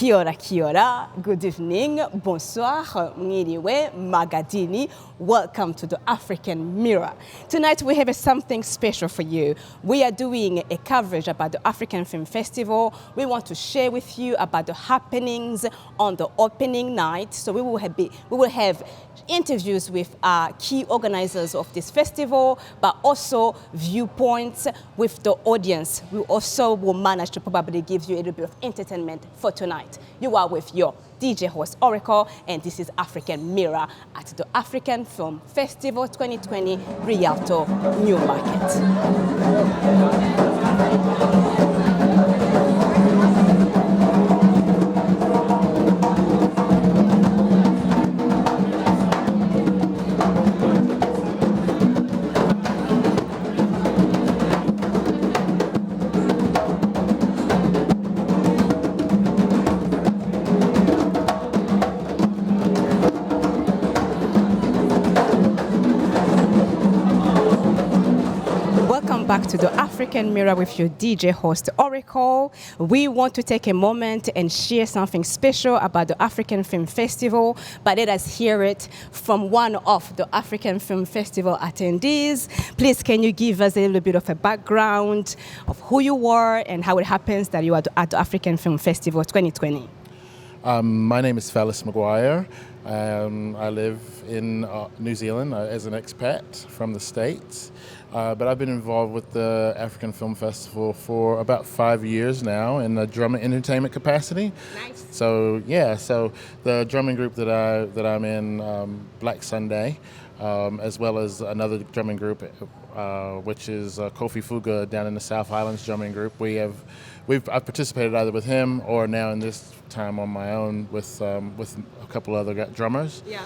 Kia ora, good evening, bonsoir, mwiriwe, magadini. Welcome to the African Mirror. Tonight we have something special for you. We are doing a coverage about the African Film Festival. We want to share with you about the happenings on the opening night. So we will have interviews with key organizers of this festival, but also viewpoints with the audience. We also will manage to probably give you a little bit of entertainment for tonight. You are with your DJ host ORIKoL, and this is African Mirror at the African Film Festival 2020, Rialto, Newmarket. Back to the African Mirror with your DJ host ORIKoL. We want to take a moment and share something special about the African Film Festival, but let us hear it from one of the African Film Festival attendees. Please, can you give us a little bit of a background of who you are and how it happens that you are at the African Film Festival 2020? My name is Fellis McGuire. I live in New Zealand as an expat from the States. But I've been involved with the African Film Festival for about 5 years now in the drum and entertainment capacity. Nice. So the drumming group that I'm in, Black Sunday, as well as another drumming group, which is Kofi Fuga down in the South Highlands drumming group. I've participated either with him or now in this time on my own with a couple other drummers. Yeah.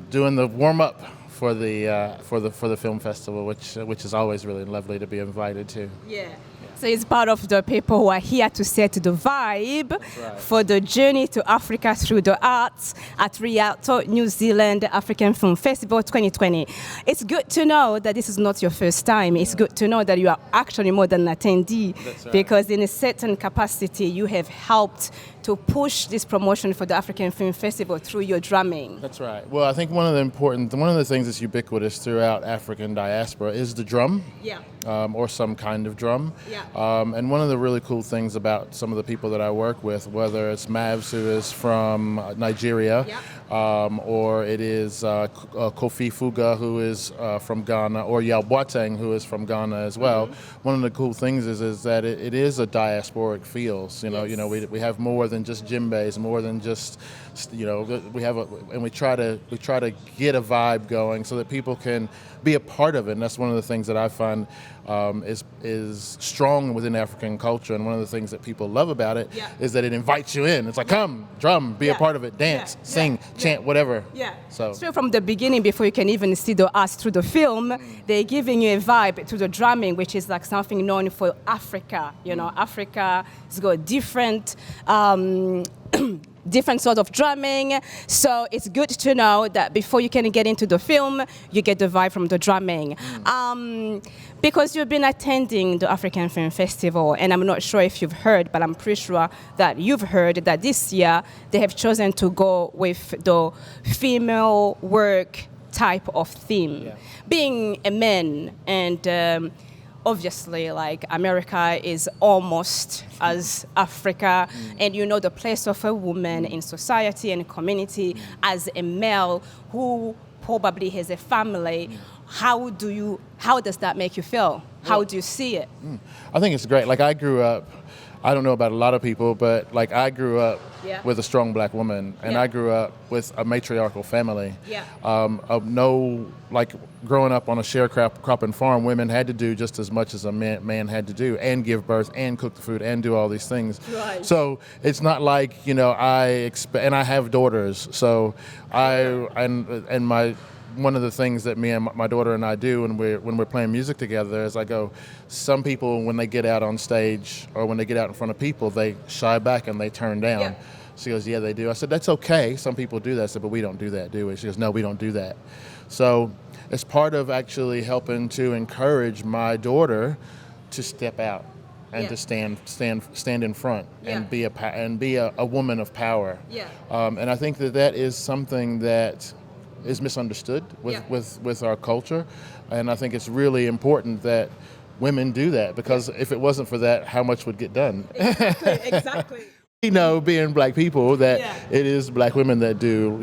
Doing the warm up for the film festival, which is always really lovely to be invited to. Yeah. So it's part of the people who are here to set the vibe for the journey to Africa through the arts at Rialto, New Zealand African Film Festival 2020. It's good to know that this is not your first time. It's good to know that you are actually more than an attendee, because in a certain capacity you have helped to push this promotion for the African Film Festival through your drumming. That's right. Well, I think one of the things that's ubiquitous throughout African diaspora is the drum. Yeah. Or some kind of drum. Yeah. And one of the really cool things about some of the people that I work with, whether it's Mavs, who is from Nigeria, or it is Kofi Fuga, who is from Ghana, or Yawardene, who is from Ghana as well. Mm-hmm. One of the cool things is that it is a diasporic feel. We have more than just djembes, more than just we try to get a vibe going so that people can be a part of it. And that's one of the things that I find is strong within African culture, and one of the things that people love about it is that it invites you in. It's like, come, drum, be a part of it, dance, sing, chant, whatever. Yeah. So from the beginning, before you can even see the arts through the film, they're giving you a vibe to the drumming, which is like something known for Africa. Africa has got different different sort of drumming, so it's good to know that before you can get into the film, you get the vibe from the drumming. Because you've been attending the African Film Festival, and I'm not sure if you've heard, but I'm pretty sure that you've heard that this year they have chosen to go with the female work type of theme. Yeah. Being a man and obviously, like, America is almost as Africa, and the place of a woman in society and community as a male who probably has a family. How does that make you feel? How do you see it? I think it's great. Like, I grew up, I don't know about a lot of people, but like I grew up with a strong black woman, and I grew up with a matriarchal family. Growing up on a sharecropping farm, women had to do just as much as a man had to do, and give birth, and cook the food, and do all these things. Right. So it's not like and I have daughters, so one of the things that me and my daughter and I do when we're playing music together is I go, some people when they get out on stage or when they get out in front of people, they shy back and they turn down. Yeah. She goes, yeah, they do. I said, that's okay. Some people do that. I said, but we don't do that, do we? She goes, no, we don't do that. So it's part of actually helping to encourage my daughter to step out and to stand in front and be a woman of power. Yeah. And I think that is something that is misunderstood with our culture, and I think it's really important that women do that, because if it wasn't for that, how much would get done? Exactly. We know, being black people, that it is black women that do,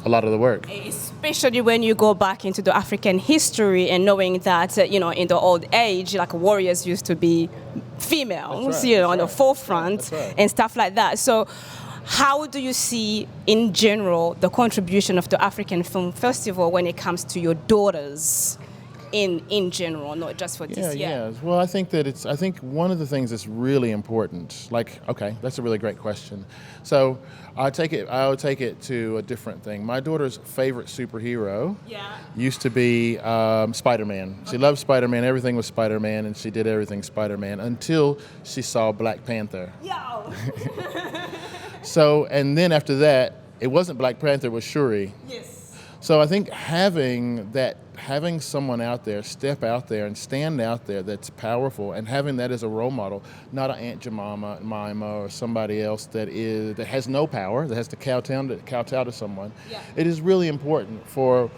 a lot of the work. Especially when you go back into the African history and knowing that, in the old age, like warriors used to be females, on the forefront and stuff like that. So how do you see, in general, the contribution of the African Film Festival when it comes to your daughters? In general, not just for this year. Yeah. Well, I think one of the things that's really important, that's a really great question. So I would take it to a different thing. My daughter's favorite superhero used to be Spider-Man. She loved Spider-Man. Everything was Spider-Man, and she did everything Spider-Man until she saw Black Panther. Yo! So, and then after that, it wasn't Black Panther, it was Shuri. Yes. So I think having someone out there, step out there and stand out there that's powerful, and having that as a role model, not an Aunt Jemima or somebody else that has no power, that has to kowtow to someone. Yeah. It is really important for,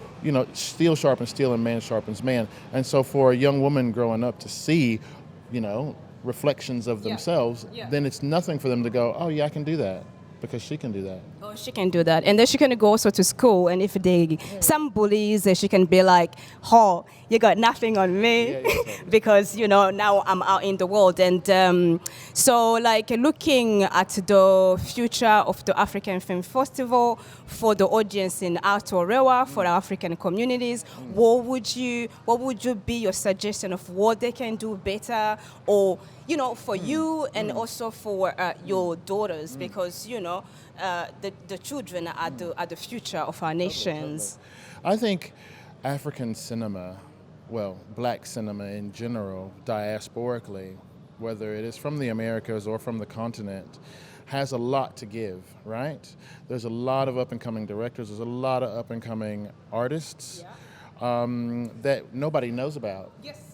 steel sharpens steel and man sharpens man. And so for a young woman growing up to see, reflections of themselves, then it's nothing for them to go, oh yeah, I can do that. Because she can do that. Oh, she can do that. And then she can go also to school, and if some bullies, she can be like, oh, you got nothing on me, because, now I'm out in the world. And so, looking at the future of the African Film Festival for the audience in Aotearoa, for the African communities, what would be your suggestion of what they can do better, or for you and also for your daughters, because the children are the future of our nations. I think African cinema, black cinema in general, diasporically, whether it is from the Americas or from the continent, has a lot to give, right? There's a lot of up-and-coming directors, there's a lot of up-and-coming artists that nobody knows about. Yes.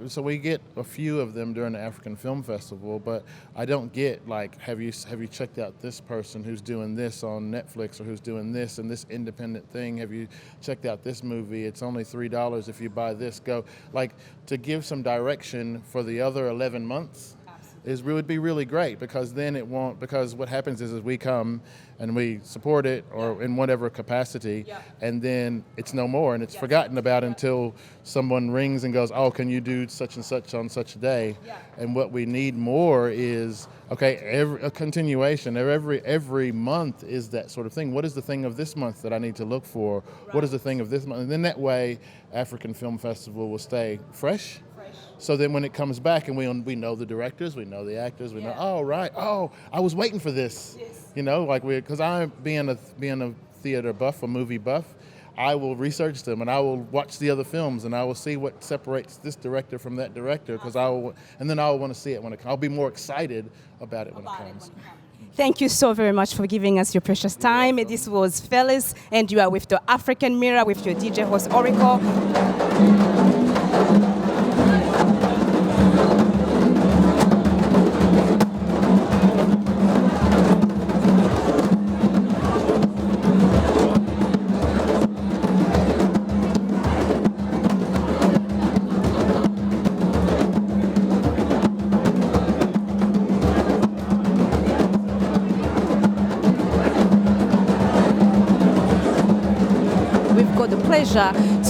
So we get a few of them during the African Film Festival, but I don't get have you checked out this person who's doing this on Netflix, or who's doing this and this independent thing? Have you checked out this movie? It's only $3 if you buy this. Go to give some direction for the other 11 months. Would be really great, because then because what happens is we come and we support it, or in whatever capacity, and then it's no more, and it's forgotten about until someone rings and goes, oh, can you do such and such on such a day? And what we need more is, a continuation. Every month is that sort of thing. What is the thing of this month that I need to look for? Right. What is the thing of this month? And then that way, African Film Festival will stay fresh. So then when it comes back and we know the directors, we know the actors, we know, oh, right, oh, I was waiting for this. Yes. Because I'm being a theater buff, a movie buff, I will research them and I will watch the other films and I will see what separates this director from that director, and then I will want to see it when it comes. I'll be more excited about it when it comes. Thank you so very much for giving us your precious time. This was Fellis, and you are with the African Mirror with your DJ host ORIKoL.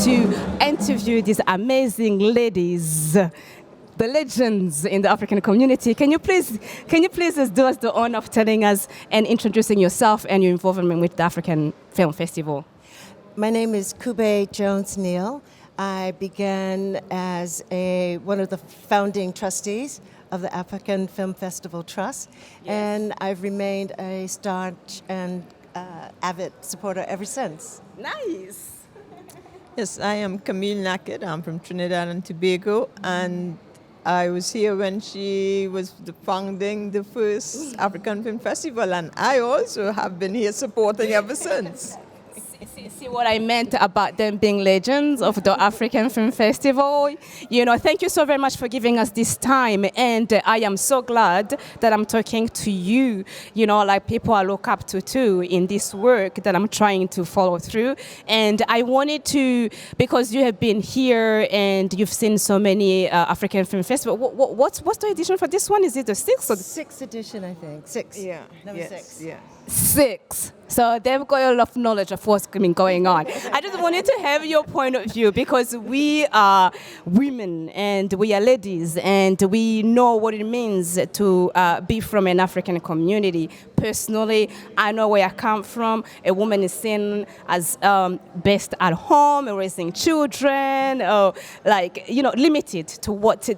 To interview these amazing ladies, the legends in the African community. Can you please do us the honor of telling us and introducing yourself and your involvement with the African Film Festival? My name is Kube Jones-Neal. I began as one of the founding trustees of the African Film Festival Trust, and I've remained a staunch and avid supporter ever since. Nice. Yes, I am Camille Nakhid. I'm from Trinidad and Tobago, and I was here when she was founding the first African Film Festival, and I also have been here supporting ever since. see what I meant about them being legends of the African Film Festival. Thank you so very much for giving us this time. And I am so glad that I'm talking to you, like people I look up to too in this work that I'm trying to follow through. And I wanted to, because you have been here and you've seen so many African Film Festivals. What's the edition for this one? Is it the 6th? Or Sixth edition, I think. 6. Yeah. Number yes, 6. Yeah. 6. So they've got a lot of knowledge of what's been going on. I just wanted to have your point of view because we are women and we are ladies and we know what it means to be from an African community. Personally, I know where I come from. A woman is seen as best at home, raising children, or limited to what to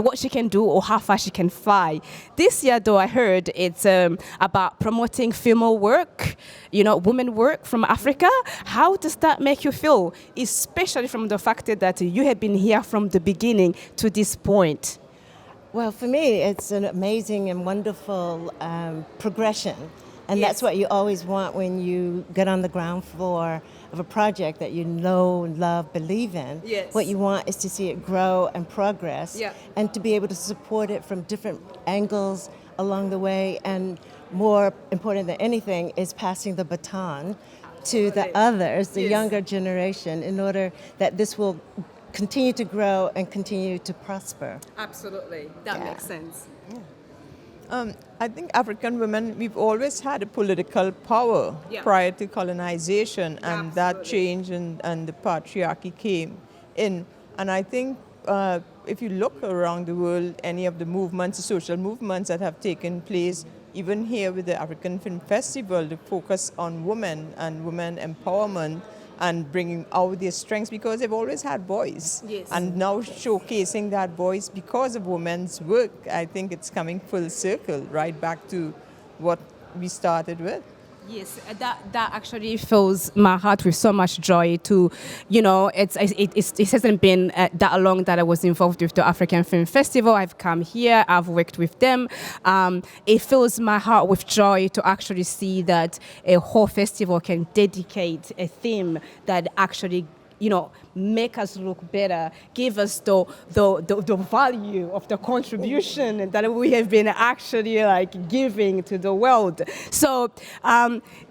what she can do or how far she can fly. This year, though, I heard it's about promoting female work. Women work from Africa. How does that make you feel, especially from the fact that you have been here from the beginning to this point? Well, for me, it's an amazing and wonderful progression. And that's what you always want when you get on the ground floor of a project that you know, love, believe in. Yes. What you want is to see it grow and progress and to be able to support it from different angles along the way. And more important than anything is passing the baton to the others, the younger generation, in order that this will continue to grow and continue to prosper. Absolutely. That makes sense. I think African women, we've always had a political power prior to colonization, and that changed and the patriarchy came in. And I think if you look around the world, any of the movements, the social movements that have taken place, even here with the African Film Festival, the focus on women and women empowerment and bringing out their strengths, because they've always had voice. Yes. And now showcasing that voice because of women's work, I think it's coming full circle, right back to what we started with. Yes, that actually fills my heart with so much joy. It hasn't been that long that I was involved with the African Film Festival. I've come here, I've worked with them. It fills my heart with joy to actually see that a whole festival can dedicate a theme that actually make us look better, give us the value of the contribution that we have been actually giving to the world. So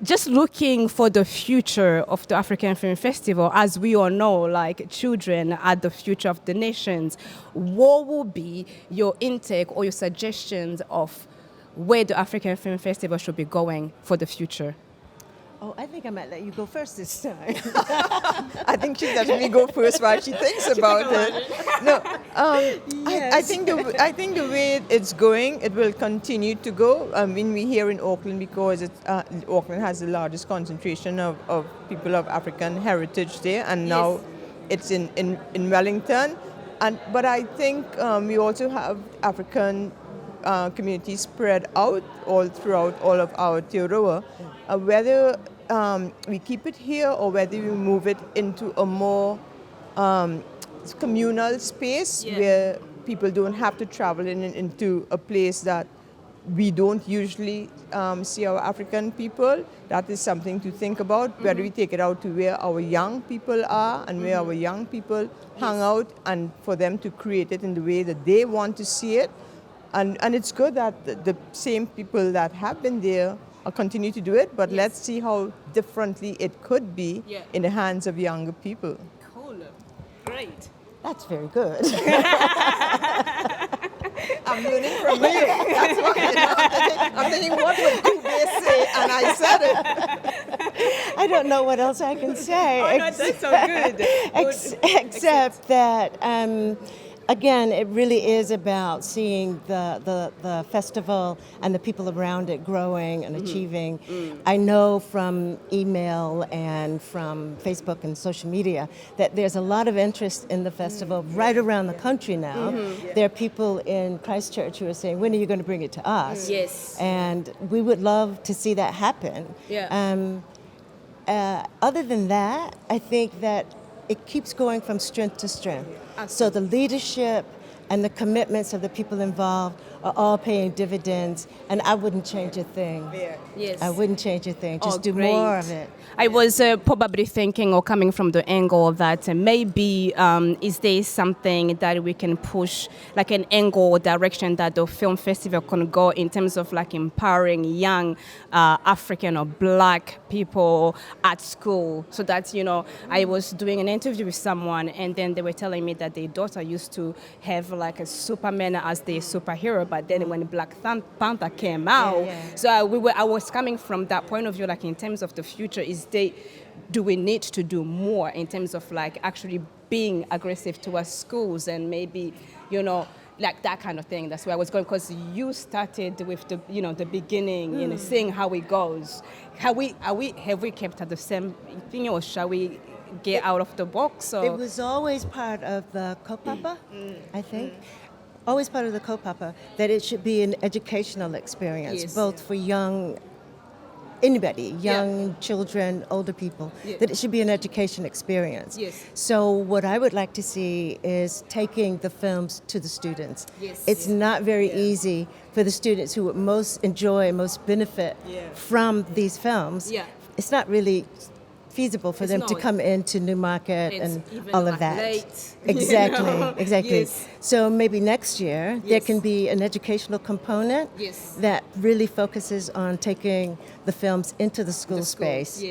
just looking for the future of the African Film Festival, as we all know, children are the future of the nations. What will be your intake or your suggestions of where the African Film Festival should be going for the future? Oh, I think I might let you go first this time. I think she let me go first while she thinks about it. No, I think the way it's going, it will continue to go. I mean, we're here in Auckland because Auckland has the largest concentration of people of African heritage there, and now it's in Wellington. But I think we also have African communities spread out all throughout all of Aotearoa. Whether we keep it here or whether we move it into a more communal space where people don't have to travel into a place that we don't usually see our African people. That is something to think about, whether we take it out to where our young people are and where our young people hang out, and for them to create it in the way that they want to see it. And it's good that the same people that have been there continue to do it, but let's see how differently it could be in the hands of younger people. Cool. Great. That's very good. I'm learning from you. That's what I'm thinking, what would Kube say? And I said it. I don't know what else I can say. Oh, no, that's so good. Except that, again, it really is about seeing the festival and the people around it growing and achieving. I know from email and from Facebook and social media that there's a lot of interest in the festival right around the country now. There are people in Christchurch who are saying, when are you going to bring it to us? Yes. And we would love to see that happen. Other than that, I think that it keeps going from strength to strength. So the leadership and the commitments of the people involved are all paying dividends, and I wouldn't change a thing. Yes. I wouldn't change a thing. Just do great. more of it. I was probably thinking or coming from the angle that maybe is there something that we can push, like an angle or direction that the film festival can go in terms of like empowering young African or Black people at school, so that, you know, I was doing an interview with someone and then they were telling me that their daughter used to have like a Superman as their superhero, but then when Black Panther came out, so I was coming from that point of view, like in terms of the future, do we need to do more in terms of like actually being aggressive towards schools and maybe, you know, like that kind of thing. That's where I was going, because you started with the, you know, the beginning, you know, seeing how it goes. Have we kept at the same thing, or shall we get out of the box? Or? It was always part of the kaupapa, I think. Always part of the kaupapa, that it should be an educational experience, both for anybody, young children, older people, that it should be an education experience. So what I would like to see is taking the films to the students. It's not very easy for the students who would most enjoy, most benefit from these films. It's not really feasible for them to come into Newmarket and all of that. Late, exactly, you know? exactly. So maybe next year there can be an educational component that really focuses on taking the films into the school space.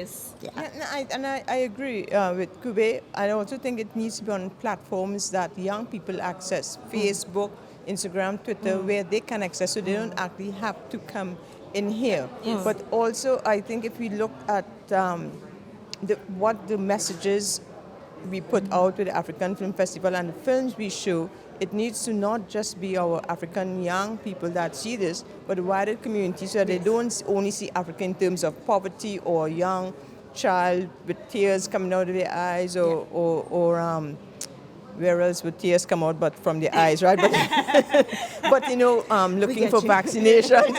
I agree with Kube. I also think it needs to be on platforms that young people access, Facebook, Instagram, Twitter, where they can access, so they don't actually have to come in here. But also, I think if we look at what the messages we put out with the African Film Festival and the films we show, it needs to not just be our African young people that see this, but the wider community, so that they don't only see Africa in terms of poverty or young child with tears coming out of their eyes, or where else would tears come out but from the eyes, right? But you know, looking for vaccinations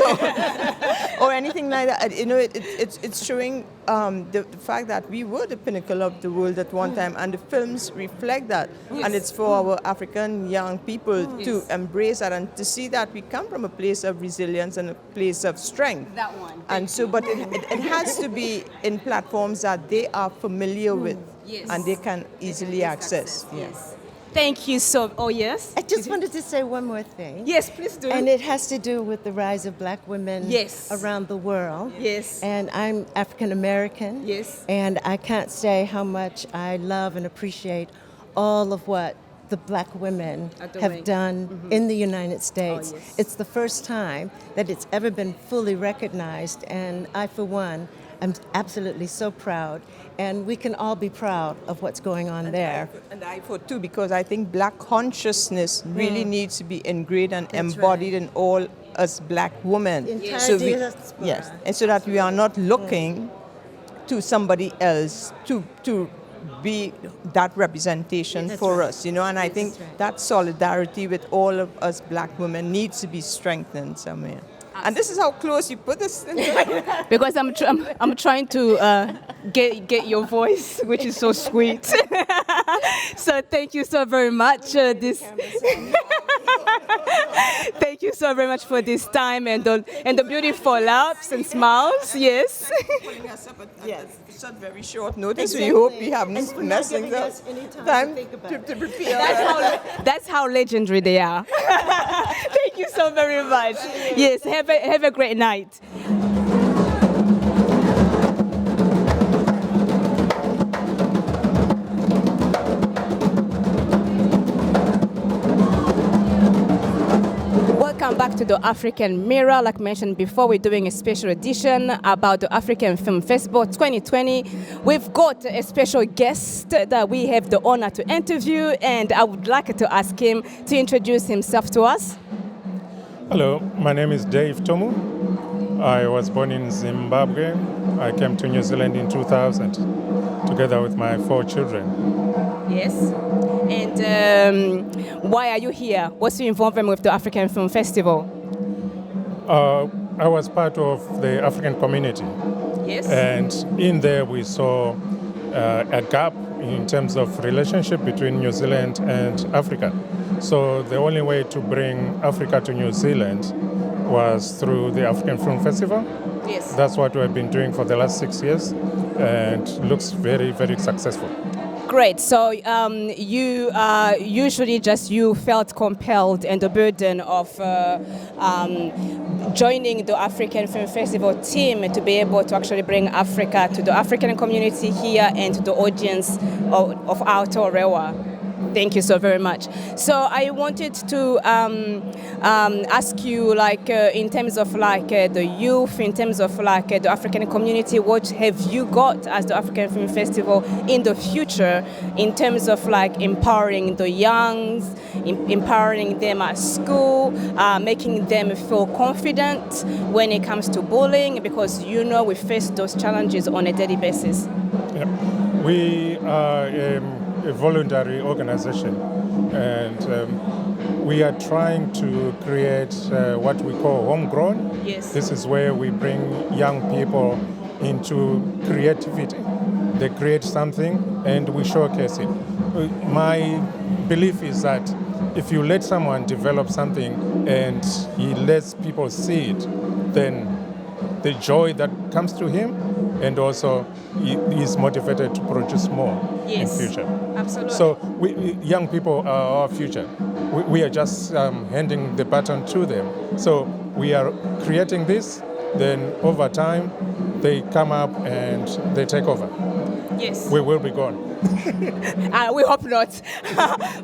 or anything like that. You know, it's showing the fact that we were the pinnacle of the world at one time, and the films reflect that. And it's for our African young people to embrace that and to see that we come from a place of resilience and a place of strength. That one. And so, but it has to be in platforms that they are familiar with and they can easily access. Thank you so. Oh yes. I just wanted to say one more thing. Yes, please do. And it has to do with the rise of Black women around the world. And I'm African American. And I can't say how much I love and appreciate all of what the Black women have done in the United States. It's the first time that it's ever been fully recognized, and I, for one, am absolutely so proud. And we can all be proud of what's going on there. And I for too, because I think Black consciousness really needs to be ingrained and embodied in all us Black women. And so that we are not looking to somebody else to be that representation for us, you know. And I think that solidarity with all of us Black women needs to be strengthened somewhere. And this is how close you put this. Because I'm trying to get your voice, which is so sweet. So thank you so very much. Thank you so very much for this time and the beautiful laughs and smiles. Yes. It's not very short notice. We hope we have messing up time to prepare. That's how legendary they are. Thank you so very much. Yes. Have a great night. Welcome back to the African Mirror. Like mentioned before, we're doing a special edition about the African Film Festival 2020. We've got a special guest that we have the honor to interview, and I would like to ask him to introduce himself to us. Hello, my name is Dave Tomu. I was born in Zimbabwe. I came to New Zealand in 2000 together with my 4 children. Yes. And why are you here? What's your involvement with the African Film Festival? I was part of the African community. Yes. And in there we saw a gap in terms of relationship between New Zealand and Africa. So the only way to bring Africa to New Zealand was through the African Film Festival. Yes. That's what we've been doing for the last 6 years, and looks very, very successful. Great. So you usually just you felt compelled and the burden of joining the African Film Festival team to be able to actually bring Africa to the African community here and to the audience of Aotearoa. Thank you so very much. So I wanted to ask you, like, in terms of like the youth, in terms of like the African community, what have you got as the African Film Festival in the future, in terms of like empowering the youngs, empowering them at school, making them feel confident when it comes to bullying, because you know we face those challenges on a daily basis. Yeah. We are a voluntary organization, and we are trying to create what we call homegrown. Yes. This is where we bring young people into creativity. They create something and we showcase it. My belief is that if you let someone develop something and he lets people see it, then the joy that comes to him, and also he is motivated to produce more in future. Absolutely. So young people are our future. We are just handing the baton to them. So we are creating this, then over time they come up and they take over. Yes. We will be gone. We hope not.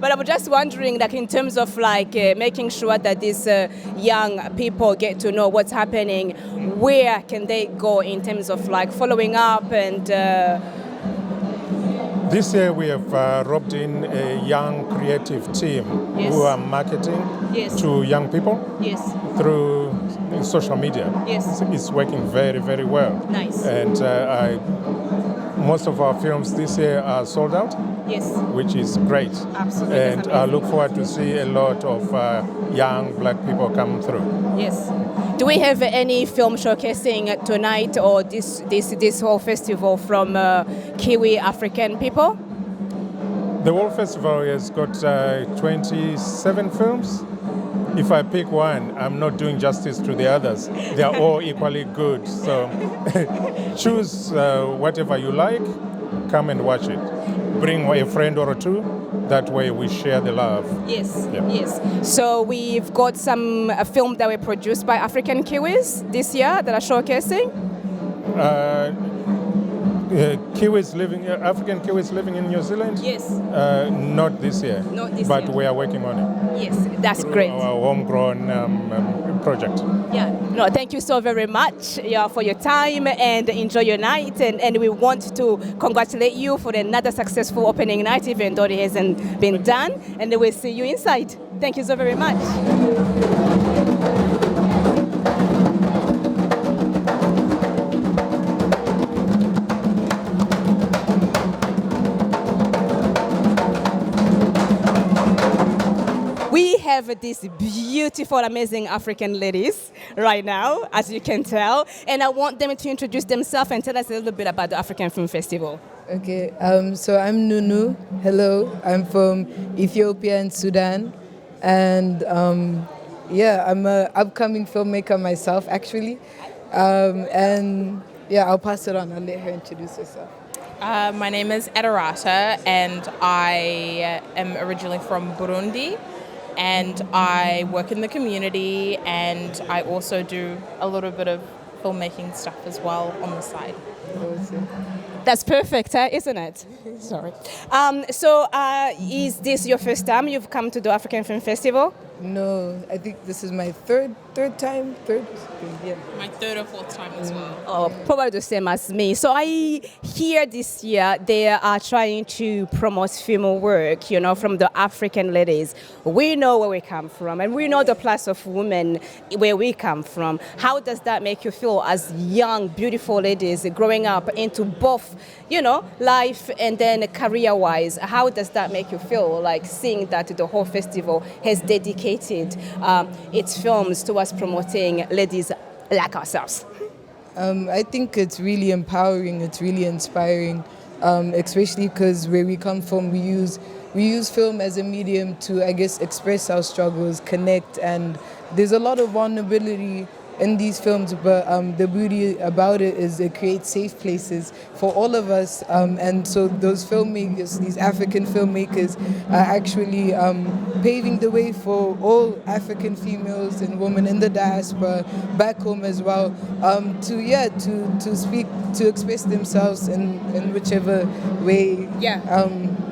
But I'm just wondering, like, in terms of like making sure that these young people get to know what's happening, where can they go in terms of like following up and... This year we have roped in a young creative team who are marketing to young people through social media. Yes. It's working very, very well. Nice. And most of our films this year are sold out, which is great. Absolutely. And I look forward to see a lot of young black people come through. Yes. Do we have any film showcasing tonight or this whole festival from Kiwi African people? The whole festival has got 27 films. If I pick one, I'm not doing justice to the others. They are all equally good. So choose whatever you like, come and watch it. Bring a friend or two. That way we share the love. Yes, Yeah. yes. So we've got some film that were produced by African Kiwis this year that are showcasing. African Kiwis living in New Zealand? Yes. Not this year. Not this but year. we are working on it. Yes, that's Through great. Our homegrown project. Yeah. No, thank you so very much for your time, and enjoy your night. And we want to congratulate you for another successful opening night, even though it hasn't been done. And we'll see you inside. Thank you so very much. We have these beautiful, amazing African ladies right now, as you can tell, and I want them to introduce themselves and tell us a little bit about the African Film Festival. Okay, so I'm Nunu. Hello, I'm from Ethiopia and Sudan, and I'm an upcoming filmmaker myself, actually, I'll pass it on. I'll let her introduce herself. My name is Adorate, and I am originally from Burundi, and I work in the community, and I also do a little bit of filmmaking stuff as well on the side. That's perfect, isn't it? Sorry. Is this your first time you've come to the African Film Festival? No, I think this is my third time. Yeah. My third or fourth time as well. Oh, probably the same as me. So I hear this year they are trying to promote film work, from the African ladies. We know where we come from, and we know the plus of women where we come from. How does that make you feel as young, beautiful ladies growing up into both, life and then career-wise? How does that make you feel, like seeing that the whole festival has dedicated its films towards promoting ladies like ourselves? I think it's really empowering, it's really inspiring. especially because where we come from, we use film as a medium to, I guess, express our struggles, connect, and there's a lot of vulnerability in these films, but the beauty about it is it creates safe places for all of us, and so those filmmakers, these African filmmakers, are actually paving the way for all African females and women in the diaspora, back home as well, to speak, to express themselves in whichever way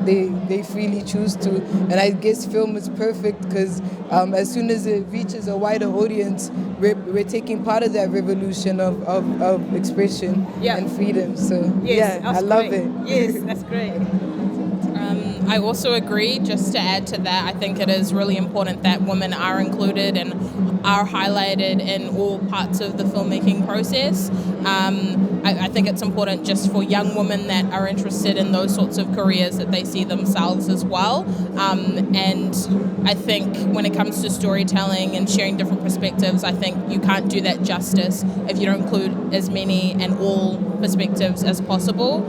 they freely choose to. And I guess film is perfect because as soon as it reaches a wider audience, we're taking part of that revolution of expression and freedom. So I love it. Yes, that's great. I also agree, just to add to that, I think it is really important that women are included and are highlighted in all parts of the filmmaking process. I think it's important just for young women that are interested in those sorts of careers that they see themselves as well. And I think when it comes to storytelling and sharing different perspectives, I think you can't do that justice if you don't include as many and all perspectives as possible.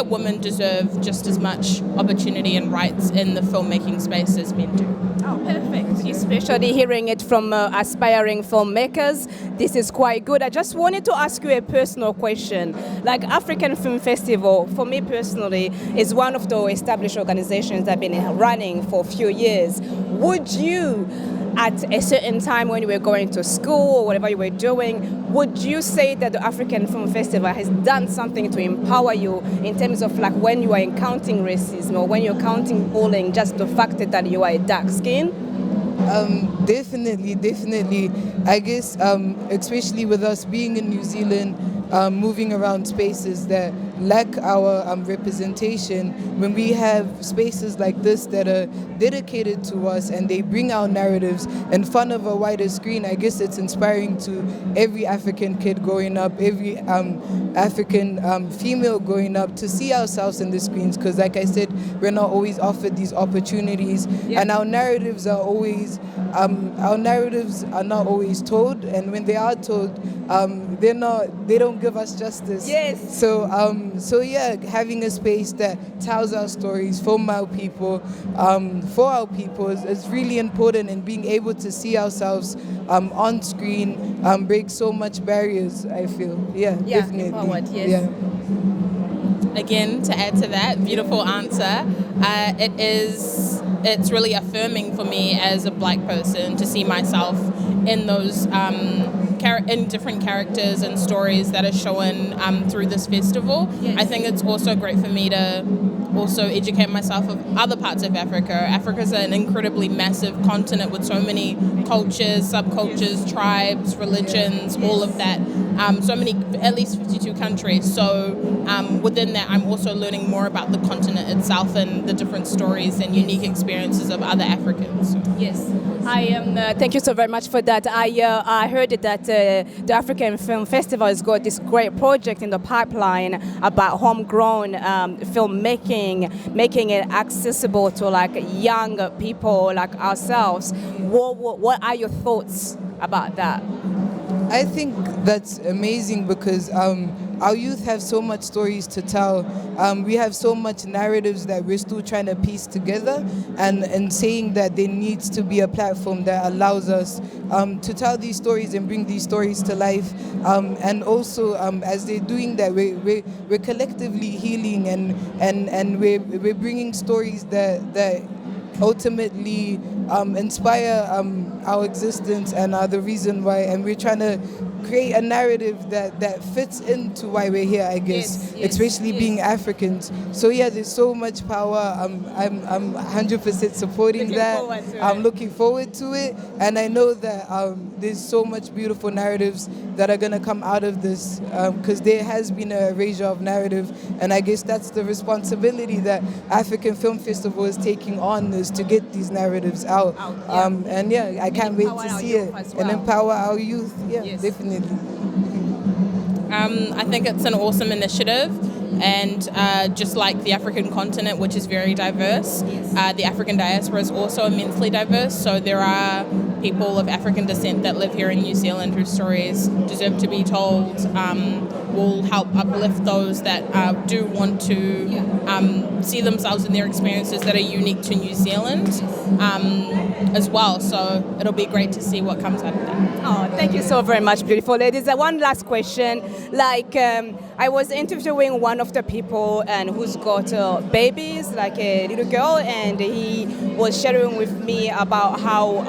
Women deserve just as much opportunity and rights in the filmmaking space as men do. Oh, perfect. Especially hearing it from aspiring filmmakers. This is quite good. I just wanted to ask you a personal question. Like African Film Festival, for me personally, is one of the established organizations that have been running for a few years. Would you, at a certain time when you were going to school or whatever you were doing, would you say that the African Film Festival has done something to empower you in terms of like when you are encountering racism or when you're encountering bullying, just the fact that you are a dark skin? Definitely. I guess, especially with us being in New Zealand, moving around spaces that lack our representation, when we have spaces like this that are dedicated to us and they bring our narratives in front of a wider screen, I guess it's inspiring to every African kid growing up, every African female growing up to see ourselves in the screens, because like I said, we're not always offered these opportunities, and our narratives are not always told, and when they are told, they don't give us justice. Yes. So having a space that tells our stories from our people, for our people is really important, and being able to see ourselves on screen breaks so much barriers, I feel. Definitely. Forward, yes. Yeah. Again, to add to that, beautiful answer. It's really affirming for me as a black person to see myself in those in different characters and stories that are shown through this festival. Yes. I think it's also great for me to also educate myself of other parts of Africa. Africa's an incredibly massive continent with so many cultures, subcultures, tribes, religions, all of that. So many, at least 52 countries. So within that, I'm also learning more about the continent itself and the different stories and unique experiences of other Africans. Yes, thank you so very much for that. I heard that the African Film Festival has got this great project in the pipeline about homegrown filmmaking, making it accessible to like young people like ourselves. What are your thoughts about that? I think that's amazing because our youth have so much stories to tell. We have so much narratives that we're still trying to piece together, and saying that there needs to be a platform that allows us to tell these stories and bring these stories to life. And also, as they're doing that, we're collectively healing and we're bringing stories that ultimately inspire our existence and are the reason why, and we're trying to create a narrative that fits into why we're here, I guess, especially being Africans. So there's so much power. I'm 100% supporting that. I'm looking forward to it, and I know that there's so much beautiful narratives that are gonna come out of this, because there has been a erasure of narrative, and I guess that's the responsibility that African Film Festival is taking on, is to get these narratives out. I can't wait to see it and empower our youth. Definitely. I think it's an awesome initiative, and just like the African continent, which is very diverse, the African diaspora is also immensely diverse. So there are people of African descent that live here in New Zealand whose stories deserve to be told will help uplift those that do want to see themselves in their experiences that are unique to New Zealand as well. So it'll be great to see what comes out of that. Oh, thank you so very much, beautiful ladies. One last question. Like, I was interviewing one of the people and who's got babies, like a little girl, and he was sharing with me about how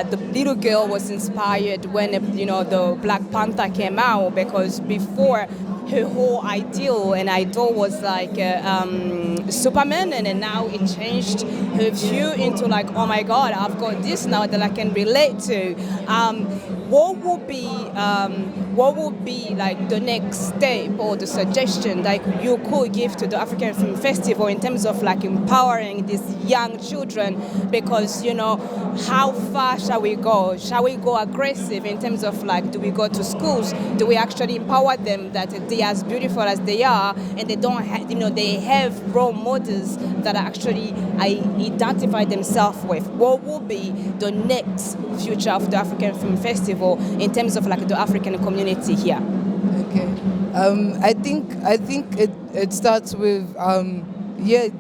the little girl was inspired when the Black Panther came out, because before her whole idol was like Superman, and then now it changed her view into like, oh my God, I've got this now that I can relate to. What would be like the next step or the suggestion like you could give to the African Film Festival in terms of like empowering these young children? Because how far shall we go? Shall we go aggressive in terms of like, do we go to schools? Do we actually empower them that they are as beautiful as they are, and they don't they have role models that actually identify themselves with? What will be the next future of the African Film Festival in terms of like the African community here? Okay, I think it starts with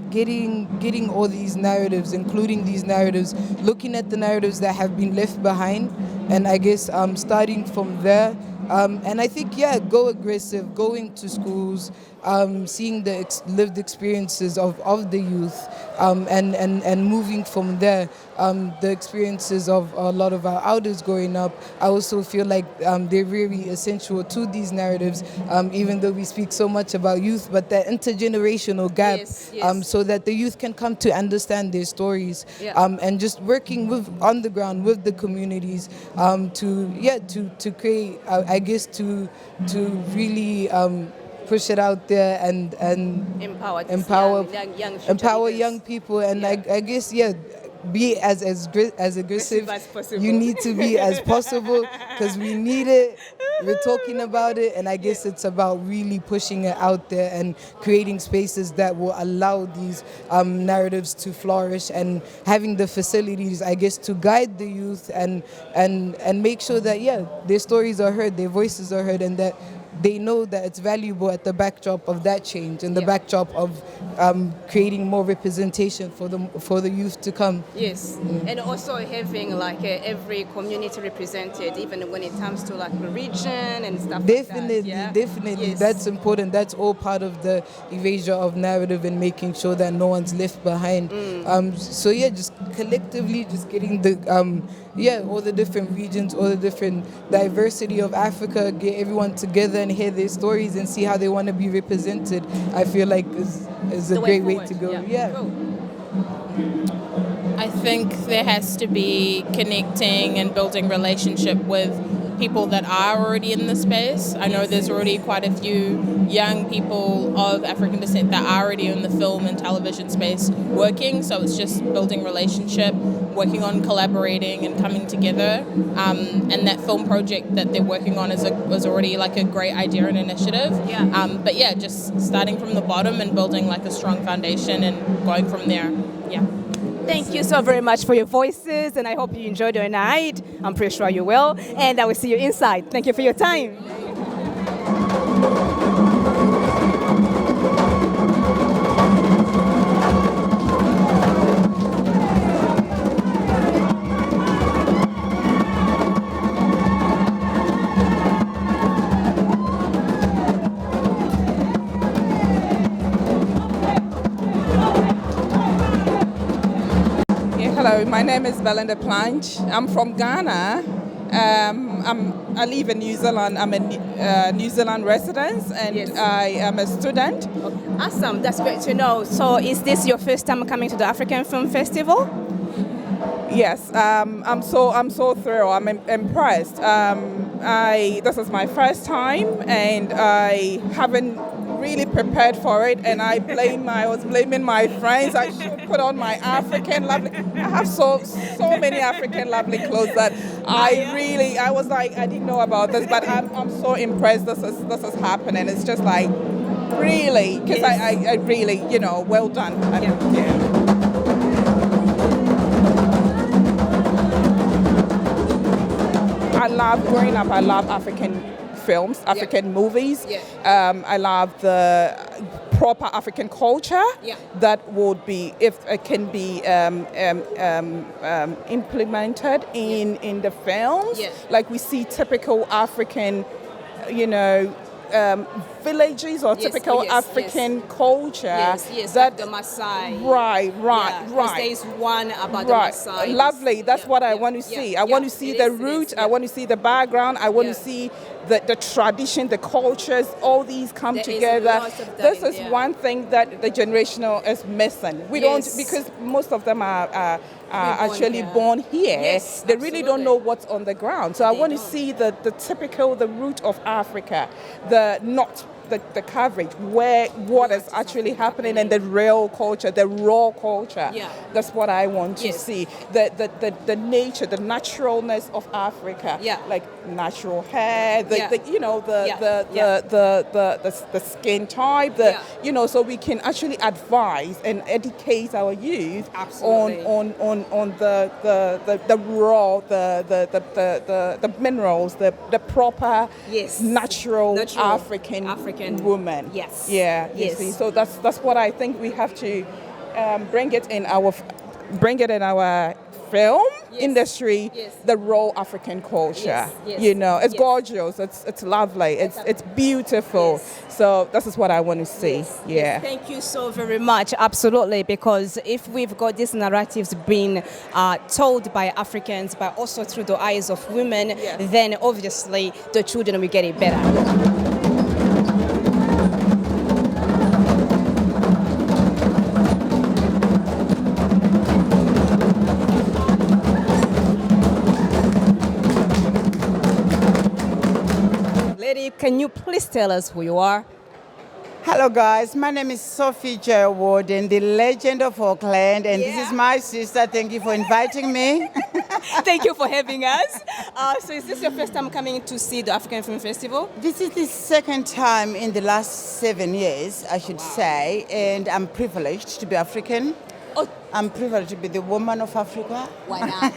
getting all these narratives, including these narratives, looking at the narratives that have been left behind, and I guess starting from there. And I think, go aggressive, going to schools, seeing the lived experiences of the youth, and moving from there. The experiences of a lot of our elders growing up, I also feel like they're very essential to these narratives, even though we speak so much about youth, but that intergenerational gap, so that the youth can come to understand their stories, and just working on the ground with the communities to create, I guess, to really push it out there and empower young people, and I guess be as aggressive as you need to be as possible, because we need it. We're talking about it, and I guess it's about really pushing it out there and creating spaces that will allow these narratives to flourish, and having the facilities, I guess, to guide the youth and make sure that their stories are heard, their voices are heard, and that they know that it's valuable at the backdrop of that change and the backdrop of creating more representation for the youth to come. Yes, and also having like every community represented, even when it comes to like region and stuff. Definitely, like that. definitely, Yes. that's important. That's all part of the erasure of narrative and making sure that no one's left behind. Just collectively, just getting the all the different regions, all the different diversity of Africa, get everyone together and hear their stories and see how they want to be represented. I feel like is a great way to go. Cool. I think there has to be connecting and building relationship with people that are already in the space. I know there's already quite a few young people of African descent that are already in the film and television space working, so it's just building relationship, working on collaborating and coming together, and that film project that they're working on was already like a great idea and initiative. Just starting from the bottom and building like a strong foundation and going from there. Thank you so very much for your voices, and I hope you enjoyed your night. I'm pretty sure you will, and I will see you inside. Thank you for your time. Hello, my name is Belinda Planch. I'm from Ghana. I live in New Zealand. I'm a New Zealand resident, and I am a student. Awesome, that's great to know. So is this your first time coming to the African Film Festival? Yes, I'm so thrilled. I'm impressed. This is my first time, and I haven't really prepared for it, and I was blaming my friends. I should put on my African lovely. I have so many African lovely clothes that I was like, I didn't know about this, but I'm so impressed. This is happening. It's just like really, because I really, well done. I love growing up. I love African films, African movies. I love the proper African culture that would be, if it can be implemented in the films. Like we see typical African, villages or typical African culture. That like the Maasai. Right. There is one about the Maasai. Lovely. That's what I want to see. I want to see the root. I want to see the background. I want to see the tradition, the cultures, all these come together. This is one thing that the generational is missing. We don't, because most of them are actually born here. They really don't know what's on the ground. So I want to see the typical, the root of Africa, the coverage, what is actually happening in the real culture, the raw culture. That's what I want to see. The nature, the naturalness of Africa. Like natural hair, the skin type, so we can actually advise and educate our youth on the raw, the minerals, the proper natural African woman. You see, so that's what I think we have to bring it in our film industry, the raw African culture. It's gorgeous, it's lovely, it's beautiful. So this is what I want to see. Thank you so very much. Absolutely, because if we've got these narratives being told by Africans, but also through the eyes of women, then obviously the children will get it better. Can you please tell us who you are? Hello guys, my name is Sophie Jayawardene, the legend of Auckland, and this is my sister. Thank you for inviting me. Thank you for having us. So is this your first time coming to see the African Film Festival? This is the second time in the last 7 years, I should say, and I'm privileged to be African. I'm privileged to be the woman of Africa. Why not?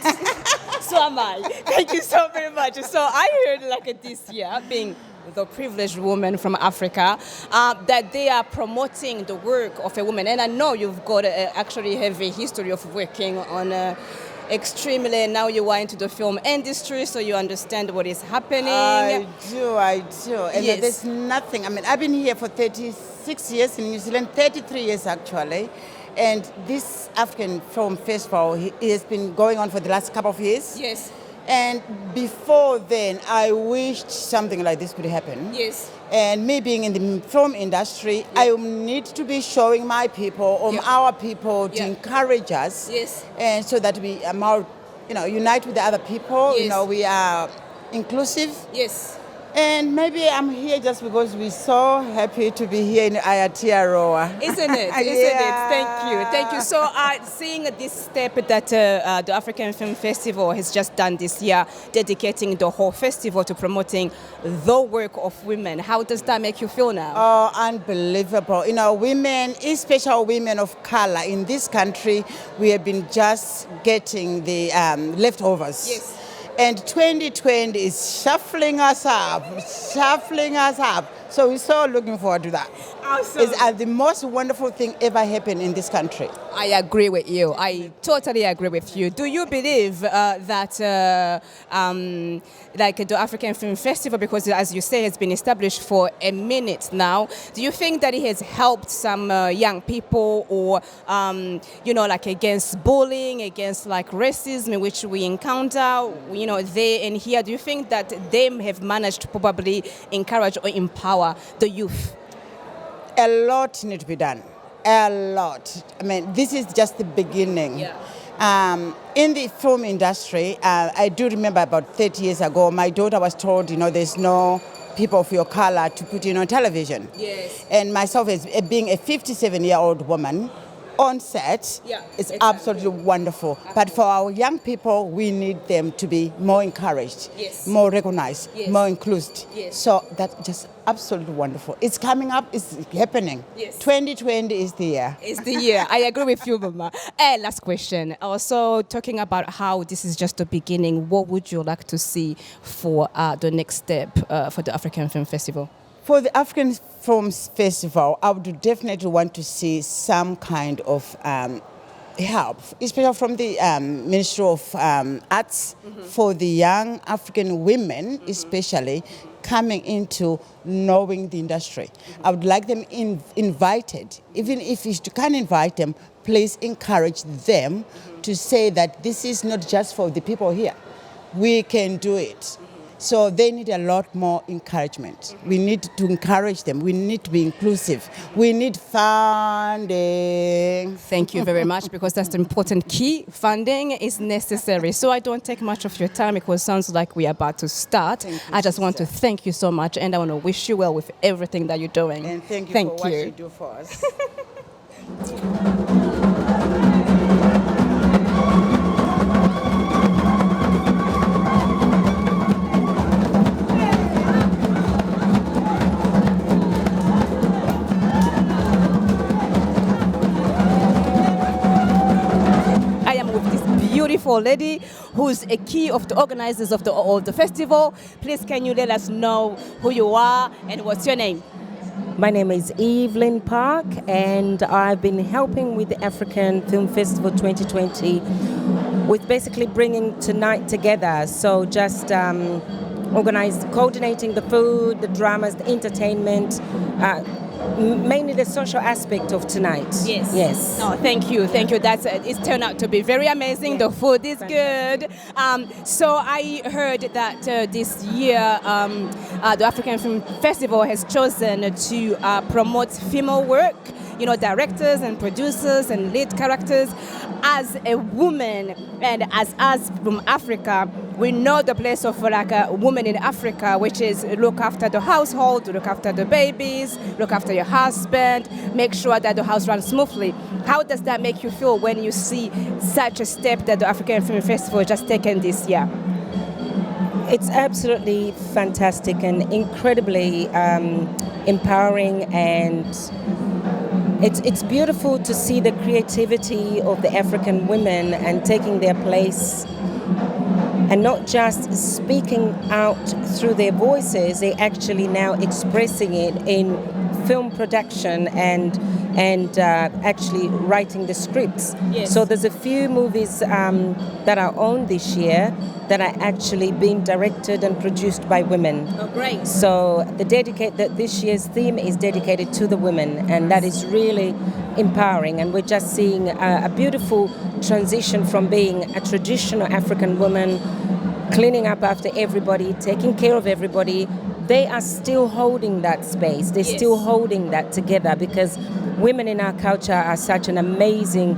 So am I. Thank you so very much. So I heard this year, being the privileged woman from Africa, that they are promoting the work of a woman. And I know you've got actually have a history of working on extremely, now you are into the film industry, so you understand what is happening. I do. And there's nothing, I've been here for 36 years in New Zealand, 33 years actually. And this African Film Festival has been going on for the last couple of years. And before then, I wished something like this could happen. And me being in the film industry, I need to be showing my people, our people, to encourage us. And so that we are more, unite with the other people. We are inclusive. And maybe I'm here just because we're so happy to be here in Aotearoa. Isn't it? Thank you. So seeing this step that the African Film Festival has just done this year, dedicating the whole festival to promoting the work of women, how does that make you feel now? Oh, unbelievable. Women, especially women of color in this country, we have been just getting the leftovers. And 2020 is shuffling us up. So we're so looking forward to that. Awesome. It's the most wonderful thing ever happened in this country. I agree with you. I totally agree with you. Do you believe that the African Film Festival, because as you say, it's been established for a minute now, do you think that it has helped some young people or, against bullying, against racism, which we encounter, there and here? Do you think that they have managed to probably encourage or empower the youth? A lot needs to be done. A lot. This is just the beginning. In the film industry, I do remember about 30 years ago, my daughter was told, there's no people of your color to put on television. And myself, as being a 57-year-old woman, on set, it's absolutely wonderful. But for our young people, we need them to be more encouraged, more recognized, more included. So that's just absolutely wonderful. It's coming up, it's happening. 2020 is the year. It's the year. I agree with you, Mama. And last question. Also, talking about how this is just the beginning, what would you like to see for the next step for the African Film Festival? For the African Film Festival, I would definitely want to see some kind of help, especially from the Ministry of Arts, for the young African women, especially coming into knowing the industry. I would like them invited. Even if you can't invite them, please encourage them to say that this is not just for the people here. We can do it. So they need a lot more encouragement. We need to encourage them. We need to be inclusive. We need funding. Thank you very much, because that's the important key. Funding is necessary. So I don't take much of your time because it sounds like we are about to start. I just want to thank you so much, and I want to wish you well with everything that you're doing. And thank you for what you do for us. Beautiful lady who's a key of the organizers of the festival. Please, can you let us know who you are and what's your name? My name is Evelyn Park, and I've been helping with the African Film Festival 2020 with basically bringing tonight together. So just coordinating the food, the dramas, the entertainment, mainly the social aspect of tonight. Yes. No, thank you. That's it's turned out to be very amazing. The food is good. So I heard that this year the African Film Festival has chosen to promote female work. You know, directors and producers and lead characters. As a woman and as us from Africa, we know the place of like a woman in Africa, which is look after the household, look after the babies, look after your husband, make sure that the house runs smoothly. How does that make you feel when you see such a step that the African Film Festival just taken this year? It's absolutely fantastic and incredibly empowering, and it's beautiful to see the creativity of the African women and taking their place, and not just speaking out through their voices, they're actually now expressing it in film production and actually writing the scripts. So there's a few movies that are on this year that are actually being directed and produced by women. Oh, great. So this year's theme is dedicated to the women, and that is really empowering. And we're just seeing a beautiful transition from being a traditional African woman, cleaning up after everybody, taking care of everybody. They are still holding that space. They're still holding that together, because women in our culture are such an amazing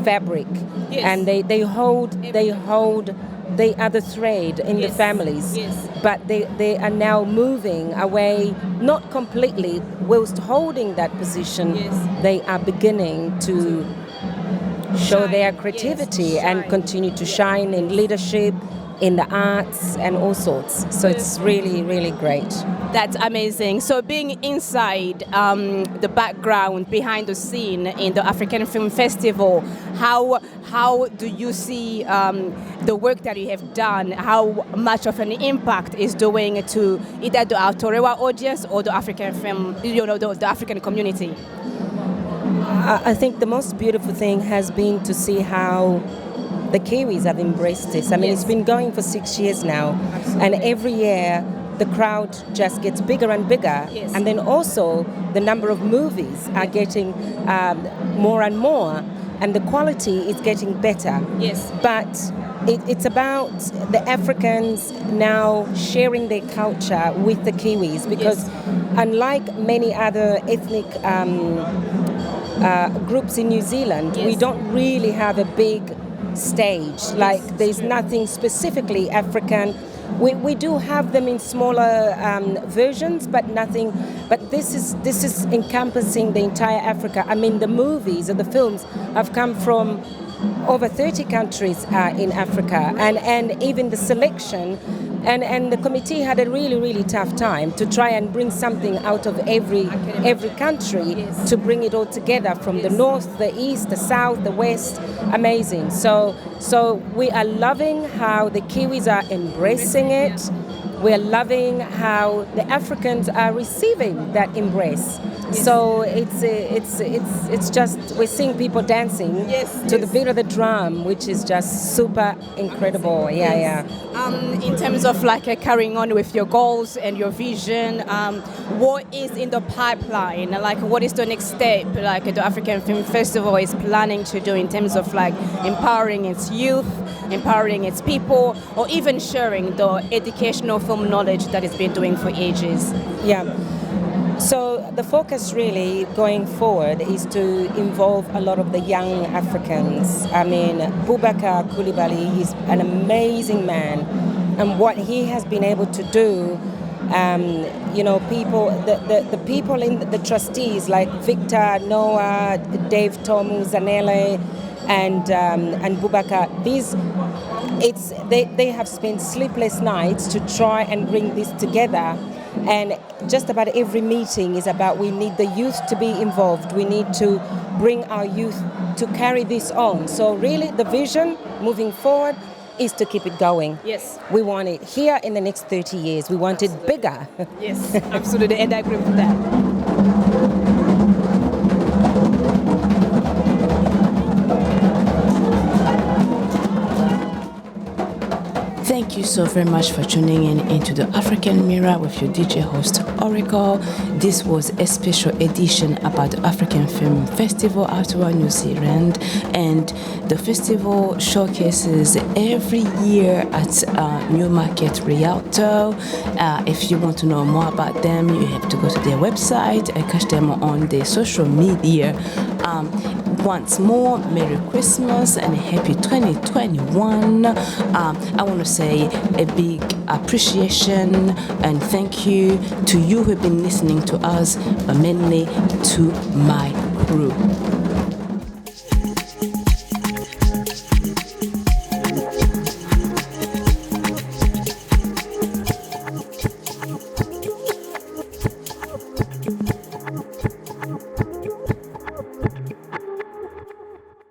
fabric, and they are the thread in the families, but they are now moving away, not completely, whilst holding that position. They are beginning to show their creativity and continue to shine in leadership, in the arts and all sorts. So it's really, really great. That's amazing. So being inside the background, behind the scene in the African Film Festival, how do you see the work that you have done, how much of an impact is doing to either the Aotearoa audience or the African film, the African community? I think the most beautiful thing has been to see how the Kiwis have embraced this. I mean, it's been going for 6 years now. Absolutely. And every year the crowd just gets bigger and bigger. And then also the number of movies are getting more and more, and the quality is getting better. But it's about the Africans now sharing their culture with the Kiwis, because unlike many other ethnic groups in New Zealand, we don't really have a big stage. Like there's nothing specifically African. We do have them in smaller versions, but nothing. But this is encompassing the entire Africa. I mean, the movies and the films have come from over 30 countries in Africa, and even the selection. And the committee had a really tough time to try and bring something out of every country to bring it all together from the north, the east, the south, the west. Amazing. So we are loving how the Kiwis are embracing it. We're loving how the Africans are receiving that embrace. So it's just, we're seeing people dancing to the beat of the drum, which is just super incredible. Yeah. In terms of like carrying on with your goals and your vision, what is in the pipeline? Like, what is the next step? Like the African Film Festival is planning to do in terms of like empowering its youth, empowering its people, or even sharing the educational film knowledge that it's been doing for ages. Yeah. So the focus really going forward is to involve a lot of the young Africans. I mean, Boubacar Coulibaly is an amazing man, and what he has been able to do, people, the people in the trustees like Victor, Noah, Dave, Tomu, Zanele, and Boubacar, they have spent sleepless nights to try and bring this together. And just about every meeting is about, we need the youth to be involved. We need to bring our youth to carry this on. So really the vision moving forward is to keep it going. Yes. We want it here in the next 30 years. We want it bigger. Yes, absolutely. And I agree with that. Thank you so very much for tuning in into the African Mirror with your DJ host ORIKoL. This was a special edition about the African Film Festival Aotearoa, New Zealand, and the festival showcases every year at Newmarket Rialto. If you want to know more about them, you have to go to their website and catch them on their social media. Once more, Merry Christmas and Happy 2021. I want to say a big appreciation and thank you to you who have been listening to us, but mainly to my crew.